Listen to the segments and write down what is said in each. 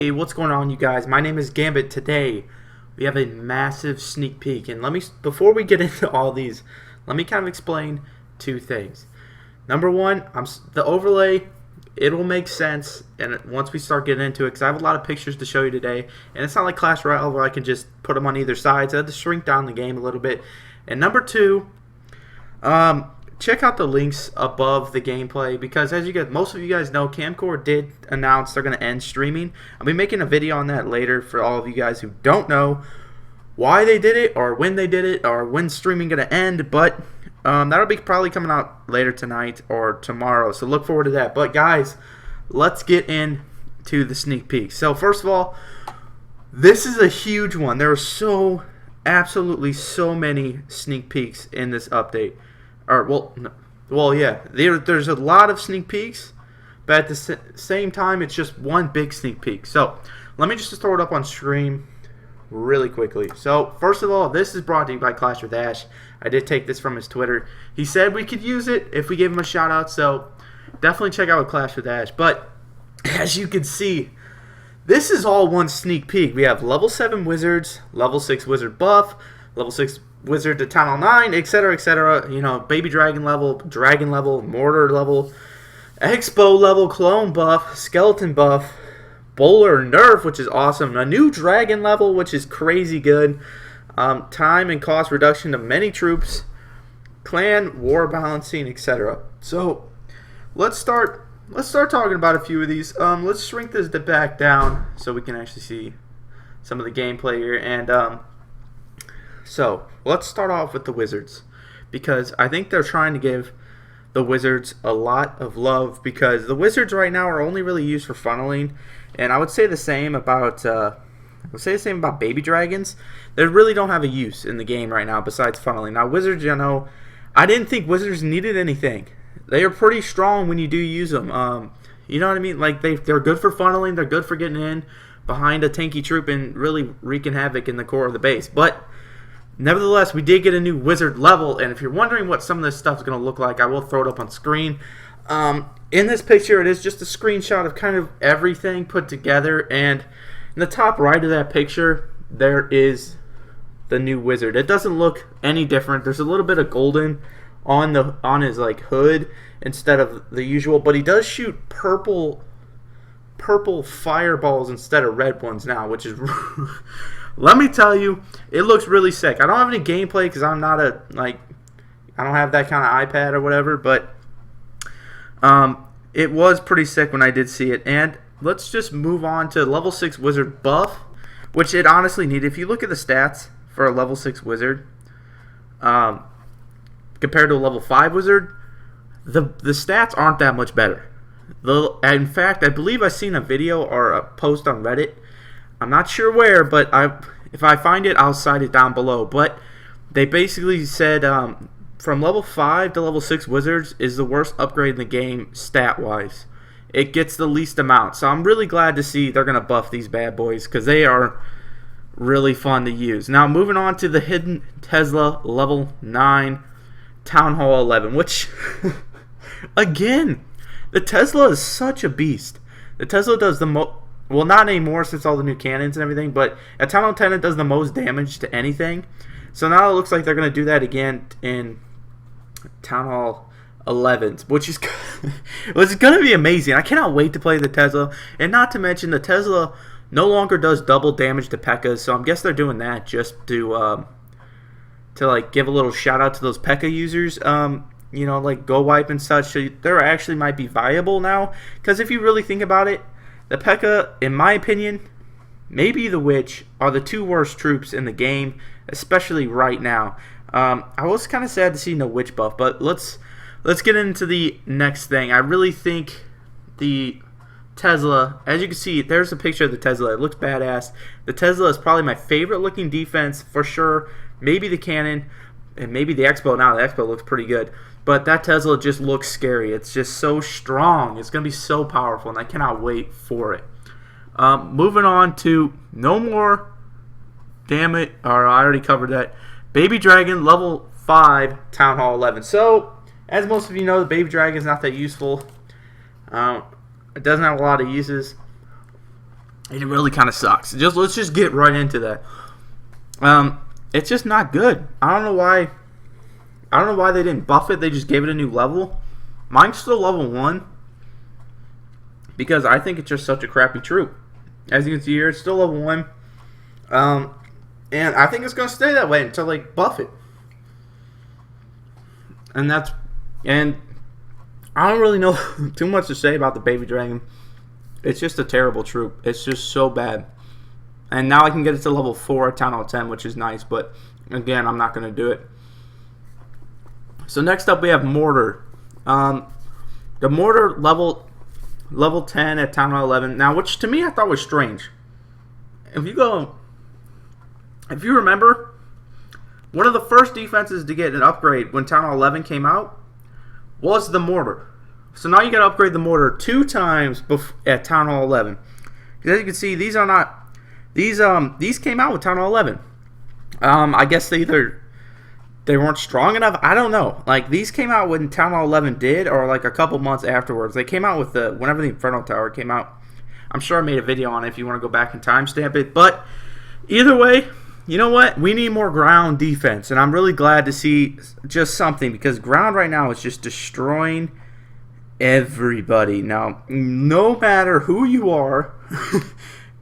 Hey, what's going on, you guys? My name is Gambit. Today, we have a massive sneak peek, and before we get into all these, let me kind of explain two things. Number one, the overlay. It will make sense, and once we start getting into it, because I have a lot of pictures to show you today, and it's not like Clash Royale where I can just put them on either side. So I had to shrink down the game a little bit. And number two, check out the links above the gameplay because most of you guys know, Camcore did announce they're going to end streaming. I'll be making a video on that later for all of you guys who don't know why they did it or when they did it or when streaming going to end, but that'll be probably coming out later tonight or tomorrow, so look forward to that. But guys, let's get into the sneak peek. So first of all, this is a huge one. There are absolutely so many sneak peeks in this update. There's a lot of sneak peeks, but at the same time, it's just one big sneak peek. So let me just throw it up on stream really quickly. So first of all, this is brought to you by Clash with Ash. I did take this from his Twitter. He said we could use it if we gave him a shout out, so definitely check out Clash with Ash. But as you can see, this is all one sneak peek. We have level 7 wizards, level 6 wizard buff, level 6 wizard to Town Hall 9, etc., etc. You know, baby dragon level, mortar level, expo level, clone buff, skeleton buff, bowler nerf, which is awesome, a new dragon level, which is crazy good, time and cost reduction of many troops, clan war balancing, etc. So let's start talking about a few of these. Let's shrink this back down so we can actually see some of the gameplay here. And so let's start off with the wizards, because I think they're trying to give the wizards a lot of love, because the wizards right now are only really used for funneling, and I would say the same about baby dragons. They really don't have a use in the game right now besides funneling. Now wizards, I didn't think wizards needed anything. They are pretty strong when you do use them. You know what I mean? Like they're good for funneling. They're good for getting in behind a tanky troop and really wreaking havoc in the core of the base. But nevertheless, we did get a new wizard level, and if you're wondering what some of this stuff is going to look like, I will throw it up on screen. In this picture, it is just a screenshot of kind of everything put together, and in the top right of that picture, there is the new wizard. It doesn't look any different. There's a little bit of golden on his like hood instead of the usual, but he does shoot purple fireballs instead of red ones now, which is let me tell you, it looks really sick. I don't have any gameplay because I don't have that kind of iPad or whatever, but it was pretty sick when I did see it. And let's just move on to level 6 wizard buff, which it honestly needed. If you look at the stats for a level 6 wizard compared to a level 5 wizard, the stats aren't that much better. In fact, I believe I've seen a video or a post on Reddit. I'm not sure where, but if I find it, I'll cite it down below. But they basically said from level 5 to level 6 wizards is the worst upgrade in the game stat-wise. It gets the least amount. So I'm really glad to see they're going to buff these bad boys, because they are really fun to use. Now moving on to the Hidden Tesla level 9 Town Hall 11, which again, the Tesla is such a beast. The Tesla does the most, well, not anymore since all the new cannons and everything, but at Town Hall 10 it does the most damage to anything. So now it looks like they're going to do that again in Town Hall 11, which is going to be amazing. I cannot wait to play the Tesla. And not to mention, the Tesla no longer does double damage to P.E.K.K.A.s, so I guess they're doing that just to like give a little shout out to those P.E.K.K.A. users. Like Go Wipe and such. So they actually might be viable now, because if you really think about it, the P.E.K.K.A., in my opinion, maybe the Witch, are the two worst troops in the game, especially right now. I was kind of sad to see no Witch buff, but let's get into the next thing. I really think the Tesla, as you can see, there's a picture of the Tesla. It looks badass. The Tesla is probably my favorite looking defense for sure. Maybe the cannon, and maybe the Expo. Now the Expo looks pretty good, but that Tesla just looks scary. It's just so strong. It's going to be so powerful, and I cannot wait for it. Moving on to no more. Damn it! Or I already covered that. Baby Dragon level 5 Town Hall 11. So, as most of you know, the Baby Dragon is not that useful. It doesn't have a lot of uses. It really kind of sucks. Let's just get right into that. It's just not good. I don't know why. I don't know why they didn't buff it. They just gave it a new level. Mine's still level 1 because I think it's just such a crappy troop. As you can see here, it's still level 1. And I think it's going to stay that way until they buff it. And I don't really know too much to say about the Baby Dragon. It's just a terrible troop. It's just so bad. And now I can get it to level 4 at Town Hall 10, which is nice. But again, I'm not going to do it. So next up we have Mortar. The Mortar level 10 at Town Hall 11. Now, which to me I thought was strange. If you remember, one of the first defenses to get an upgrade when Town Hall 11 came out was the Mortar. So now you got to upgrade the Mortar 2 times at Town Hall 11. As you can see, these are not these came out with Town Hall 11. I guess they weren't strong enough. I don't know. Like, these came out when Town Hall 11 did, or like a couple months afterwards. They came out with whenever the Inferno Tower came out. I'm sure I made a video on it if you want to go back and timestamp it. But either way, you know what? We need more ground defense, and I'm really glad to see just something, because ground right now is just destroying everybody. Now, no matter who you are,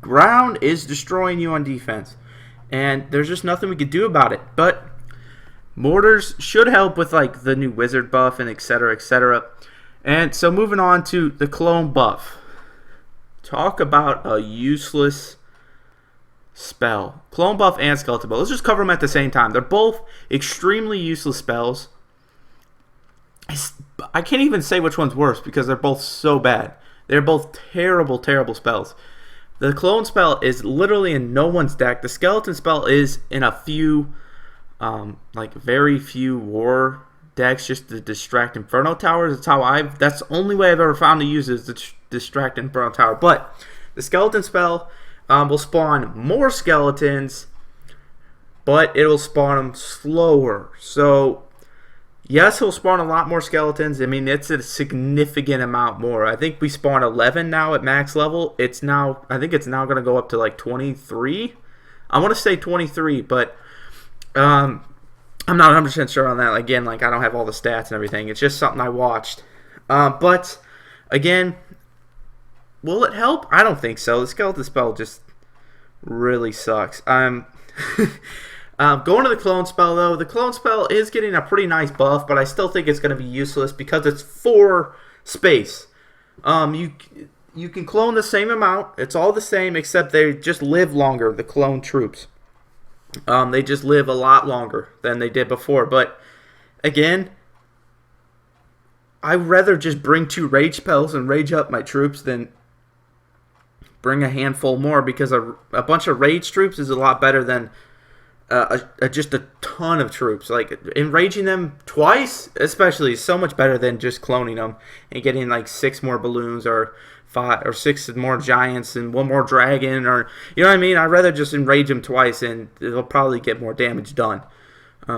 ground is destroying you on defense, and there's just nothing we could do about it. But mortars should help with like the new wizard buff and etc, etc. And so moving on to the clone buff. Talk about a useless spell. Clone buff and skeleton buff. Let's just cover them at the same time. They're both extremely useless spells. I can't even say which one's worse because they're both so bad. They're both terrible, terrible spells. The clone spell is literally in no one's deck. The skeleton spell is in a few, like very few war decks, just to distract Inferno Towers. That's the only way I've ever found to use it, is to distract Inferno Tower. But the skeleton spell will spawn more skeletons, but it'll spawn them slower. So yes, he'll spawn a lot more skeletons. I mean, it's a significant amount more. I think we spawn 11 now at max level. I think it's now going to go up to like 23. I want to say 23, but I'm not 100% sure on that. Again, like, I don't have all the stats and everything. It's just something I watched. But again, will it help? I don't think so. The skeleton spell just really sucks. Going to the clone spell, though. The clone spell is getting a pretty nice buff, but I still think it's going to be useless because it's 4 space. You can clone the same amount. It's all the same, except they just live longer, the clone troops. They just live a lot longer than they did before. But again, I'd rather just bring 2 rage spells and rage up my troops than bring a handful more, because a bunch of rage troops is a lot better than just a ton of troops. Like, enraging them twice especially is so much better than just cloning them and getting like 6 more balloons or 5 or 6 more giants and 1 more dragon, or, you know what I mean? I'd rather just enrage them twice and it'll probably get more damage done.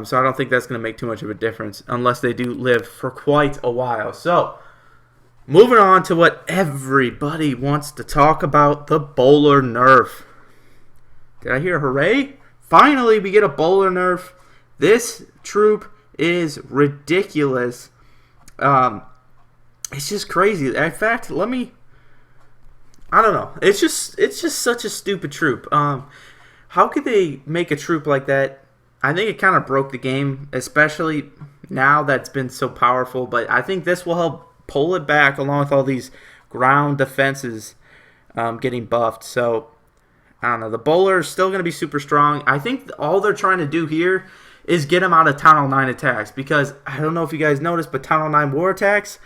So I don't think that's going to make too much of a difference unless they do live for quite a while. So moving on to what everybody wants to talk about, the bowler nerf. Did I hear hooray? Finally, we get a bowler nerf. This troop is ridiculous. It's just crazy. In fact, I don't know. It's just such a stupid troop. How could they make a troop like that? I think it kind of broke the game, especially now that's been so powerful. But I think this will help pull it back, along with all these ground defenses getting buffed. So I don't know. The bowler is still going to be super strong. I think all they're trying to do here is get him out of Town Hall 9 attacks, because I don't know if you guys noticed, but Town Hall 9 war attacks,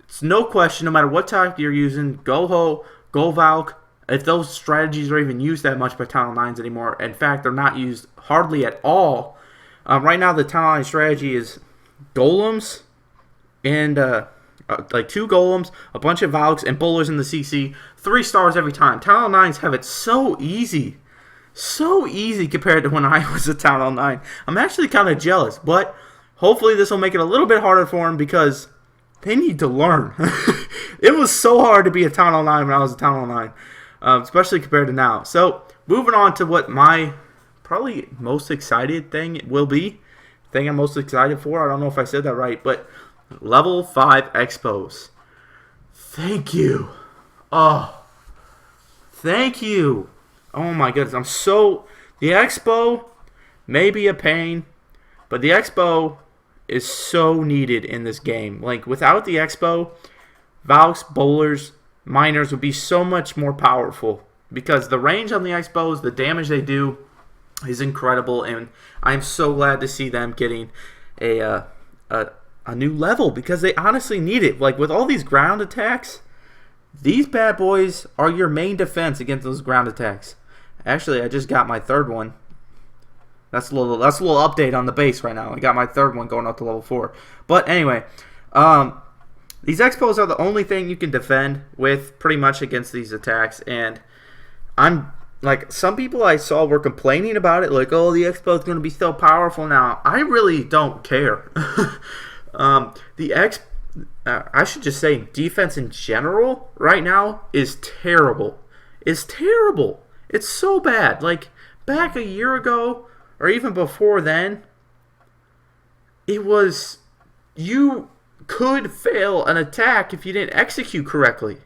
it's no question, no matter what tactic you're using, Go Ho, Go Valk, if those strategies are even used that much by Town Hall 9s anymore. In fact, they're not used hardly at all. Right now, the Town Hall 9 strategy is golems and like 2 golems, a bunch of Valks, and bowlers in the CC. 3 stars every time. Town Hall 9s have it so easy. So easy compared to when I was at Town Hall 9. I'm actually kind of jealous, but hopefully this will make it a little bit harder for them, because they need to learn. It was so hard to be a Town Hall 9 when I was a Town Hall 9. especially compared to now. So moving on to what my probably most excited thing will be. Thing I'm most excited for. I don't know if I said that right, but level 5 expos. Thank you. Oh, thank you. Oh my goodness. The expo may be a pain, but the expo is so needed in this game. Like, without the expo, Valks, bowlers, miners would be so much more powerful because the range on the expos, the damage they do, is incredible, and I'm so glad to see them getting a new level because they honestly need it. Like, with all these ground attacks, these bad boys are your main defense against those ground attacks. Actually, I just got my third one. That's a little update on the base right now. I got my third one going up to level 4. But anyway, these expos are the only thing you can defend with pretty much against these attacks, and like, some people I saw were complaining about it, like, oh, the expo is going to be so powerful now. I really don't care. I should just say, defense in general right now is terrible. It's terrible. It's so bad. Like, back a year ago, or even before then, you could fail an attack if you didn't execute correctly.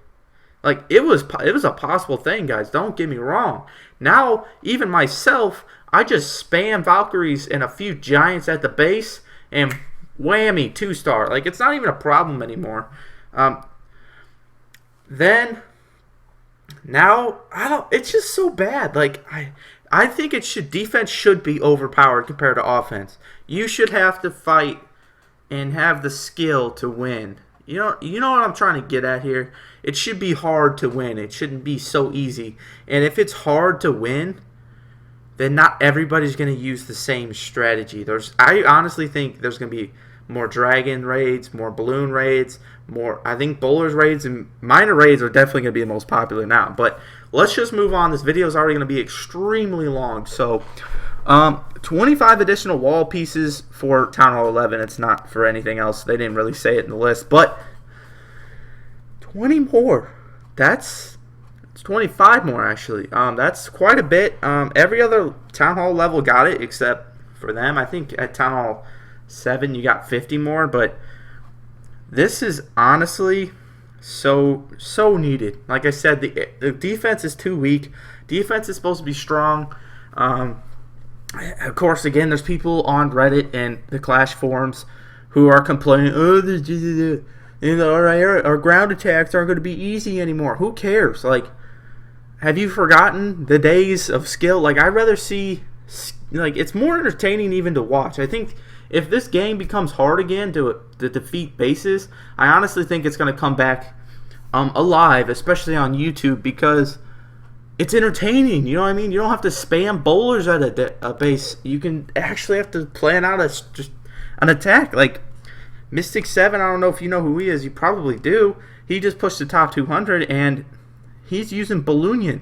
Like, it was a possible thing, guys. Don't get me wrong. Now, even myself, I just spam Valkyries and a few Giants at the base, and whammy, 2-star. Like, it's not even a problem anymore. Now, it's just so bad. Like, I think defense should be overpowered compared to offense. You should have to fight and have the skill to win. You know what I'm trying to get at here? It should be hard to win. It shouldn't be so easy. And if it's hard to win, then not everybody's going to use the same strategy. I honestly think there's going to be more dragon raids, more balloon raids, I think bowlers raids and miner raids are definitely going to be the most popular now. But let's just move on. This video is already going to be extremely long. So 25 additional wall pieces for Town Hall 11. It's not for anything else. They didn't really say it in the list, but 20 more. It's 25 more actually. That's quite a bit. Every other Town Hall level got it except for them. I think at Town Hall 7 you got 50 more, but this is honestly so needed. Like I said, the defense is too weak. Defense is supposed to be strong. Of course, again, there's people on Reddit and the Clash forums who are complaining, our ground attacks aren't going to be easy anymore. Who cares? Like, have you forgotten the days of skill? Like, I'd rather see, like, it's more entertaining even to watch. I think if this game becomes hard again to defeat bases, I honestly think it's going to come back alive, especially on YouTube, because it's entertaining. You know what I mean? You don't have to spam bowlers at a base. You can actually have to plan out just an attack. Like Mystic 7, I don't know if you know who he is. You probably do. He just pushed the top 200, and he's using Balloonion.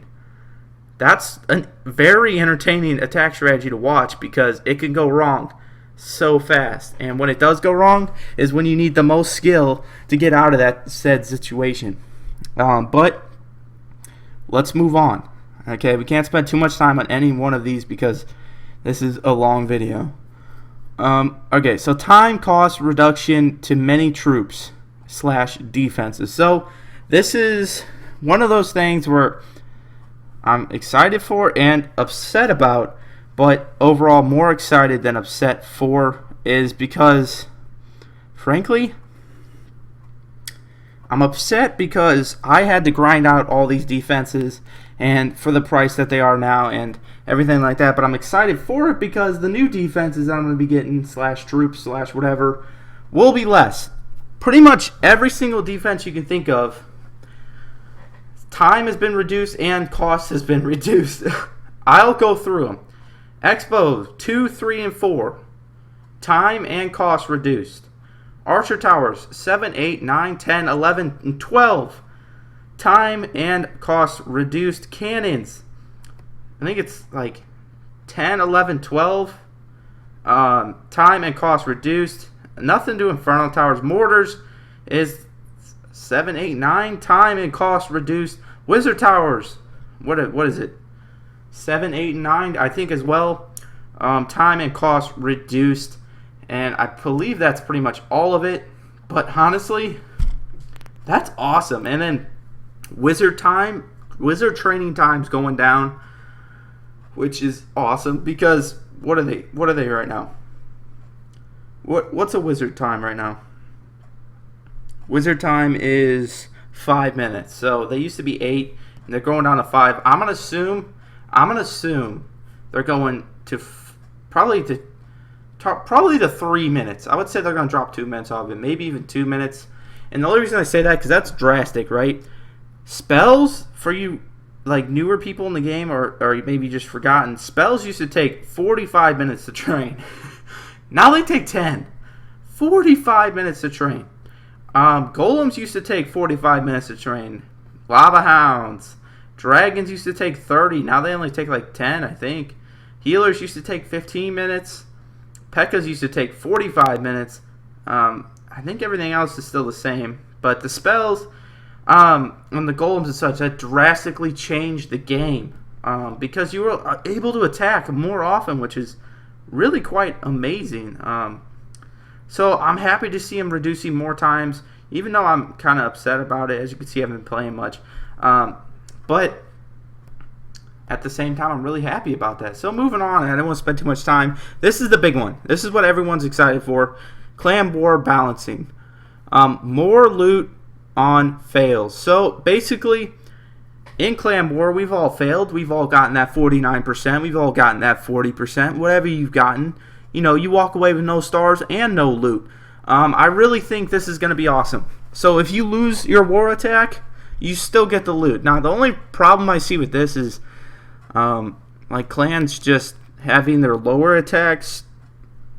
That's a very entertaining attack strategy to watch because it can go wrong so fast. And when it does go wrong is when you need the most skill to get out of that said situation. But let's move on. Okay, we can't spend too much time on any one of these because this is a long video. Okay, so time cost reduction to many troops / defenses. So this is one of those things where I'm excited for and upset about, but overall more excited than upset for is because, frankly, I'm upset because I had to grind out all these defenses and for the price that they are now and everything like that, but I'm excited for it because the new defenses I'm going to be getting / troops / whatever will be less. Pretty much every single defense you can think of, time has been reduced and cost has been reduced. I'll go through them. Expos 2, 3, and 4. Time and cost reduced. Archer Towers 7, 8, 9, 10, 11, and 12. Time and cost reduced. Cannons, I think it's like 10, 11, 12. Time and cost reduced. Nothing to Infernal Towers. Mortars is 7, 8, 9. Time and cost reduced. Wizard Towers what is it? 7, 8, and 9, I think as well. Time and cost reduced, and I believe that's pretty much all of it. But honestly, that's awesome. And then wizard training time's going down, which is awesome because what are they right now? What's a wizard time right now? Wizard time is 5 minutes. So they used to be 8, and they're going down to 5. I'm gonna assume they're going to probably to 3 minutes. I would say they're gonna drop 2 minutes off it, maybe even 2 minutes. And the only reason I say that because that's drastic, right? Spells for you like newer people in the game, or maybe just forgotten. Spells used to take 45 minutes to train. Now they take 10. 45 minutes to train. Golems used to take 45 minutes to train. Lava Hounds. Dragons used to take 30. Now they only take like 10, I think. Healers used to take 15 minutes. P.E.K.K.A.s used to take 45 minutes. I think everything else is still the same. But the spells and the golems and such, that drastically changed the game. Because you were able to attack more often, which is really quite amazing. So I'm happy to see him reducing more times, even though I'm kind of upset about it. As you can see, I haven't been playing much. But at the same time, I'm really happy about that. So moving on, and I don't want to spend too much time. This is the big one. This is what everyone's excited for. Clan War balancing. More loot on fails. So basically, in Clan War, we've all failed. We've all gotten that 49%. We've all gotten that 40%. Whatever you've gotten, you walk away with no stars and no loot. I really think this is going to be awesome. So if you lose your war attack, you still get the loot. Now, the only problem I see with this is like clans just having their lower attacks,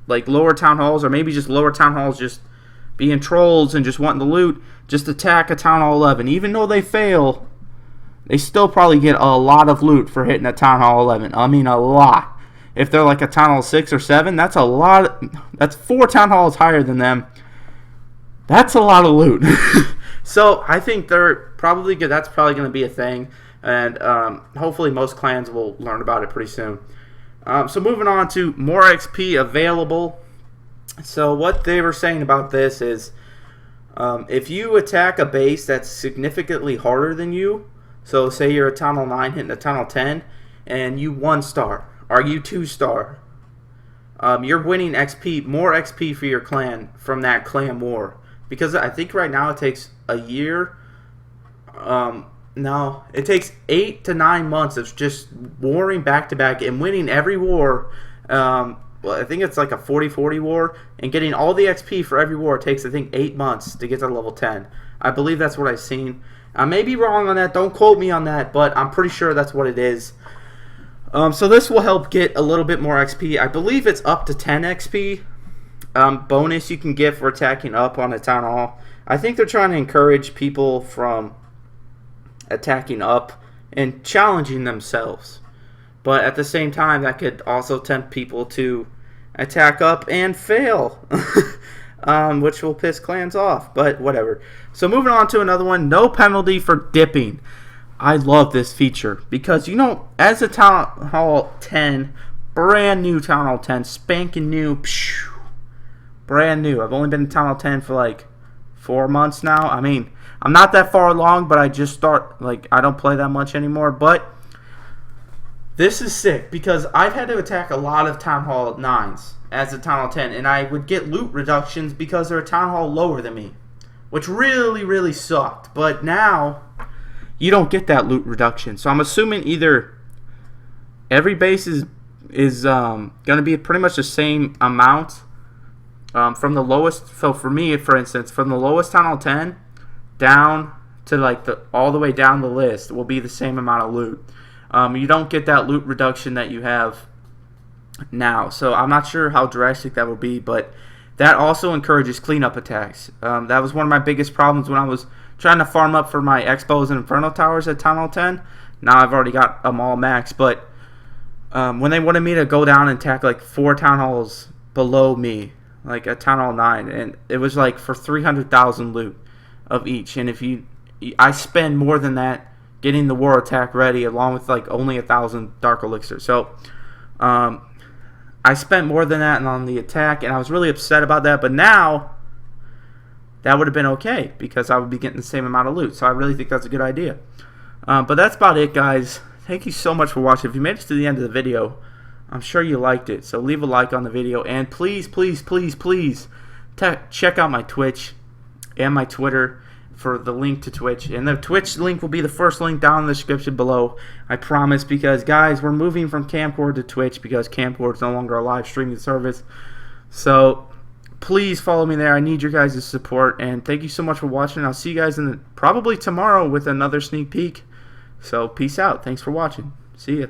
like lower town halls, or maybe just lower town halls just being trolls and just wanting the loot, just attack a town hall 11. Even though they fail, they still probably get a lot of loot for hitting a Town Hall 11. I mean, a lot. If they're like a Town Hall 6 or 7, that's a lot. That's 4 Town Halls higher than them. That's a lot of loot. So I think that's probably going to be a thing. And hopefully most clans will learn about it pretty soon. So moving on to more XP available. So what they were saying about this is if you attack a base that's significantly harder than you, so say you're a Town Hall 9 hitting a Town Hall 10, and you 1-star, or you 2-star, you're winning XP, more XP for your clan from that clan war. Because I think right now it takes a year. No, it takes 8 to 9 months of just warring back to back and winning every war. Well, I think it's like a 40-40 war, and getting all the XP for every war takes, I think, 8 months to get to level 10. I believe that's what I've seen. I may be wrong on that. Don't quote me on that, but I'm pretty sure that's what it is. So this will help get a little bit more XP. I believe it's up to 10 XP bonus you can get for attacking up on a town hall. I think they're trying to encourage people from attacking up and challenging themselves. But at the same time, that could also tempt people to attack up and fail. Which will piss clans off, but whatever. So moving on to another one, no penalty for dipping. I love this feature because, as a Town Hall 10, brand new Town Hall 10, spanking new, brand new. I've only been in Town Hall 10 for like 4 months now. I mean, I'm not that far along, but I just I don't play that much anymore, but this is sick because I've had to attack a lot of Town Hall 9s as a Town Hall 10, and I would get loot reductions because they're a Town Hall lower than me, which really, really sucked. But now, you don't get that loot reduction. So I'm assuming either every base is going to be pretty much the same amount from the lowest. So for me, for instance, from the lowest Town Hall 10 down to all the way down the list will be the same amount of loot. You don't get that loot reduction that you have now. So I'm not sure how drastic that will be, but that also encourages cleanup attacks. That was one of my biggest problems when I was trying to farm up for my Expos and Inferno Towers at Town Hall 10. Now I've already got them all maxed, but when they wanted me to go down and attack like 4 Town Halls below me, like a Town Hall 9, and it was like for 300,000 loot of each, and if I spend more than that getting the war attack ready, along with like only 1,000 dark elixir. So I spent more than that on the attack, and I was really upset about that. But now that would have been okay because I would be getting the same amount of loot. So I really think that's a good idea. But that's about it, guys. Thank you so much for watching. If you made it to the end of the video, I'm sure you liked it. So leave a like on the video, and please, please, please, please check out my Twitch and my Twitter for the link to Twitch. And the Twitch link will be the first link down in the description below. I promise, because guys, we're moving from Camcord to Twitch because Camcord is no longer a live streaming service. So please follow me there. I need your guys' support, and thank you so much for watching. I'll see you guys probably tomorrow with another sneak peek. So peace out. Thanks for watching. See ya.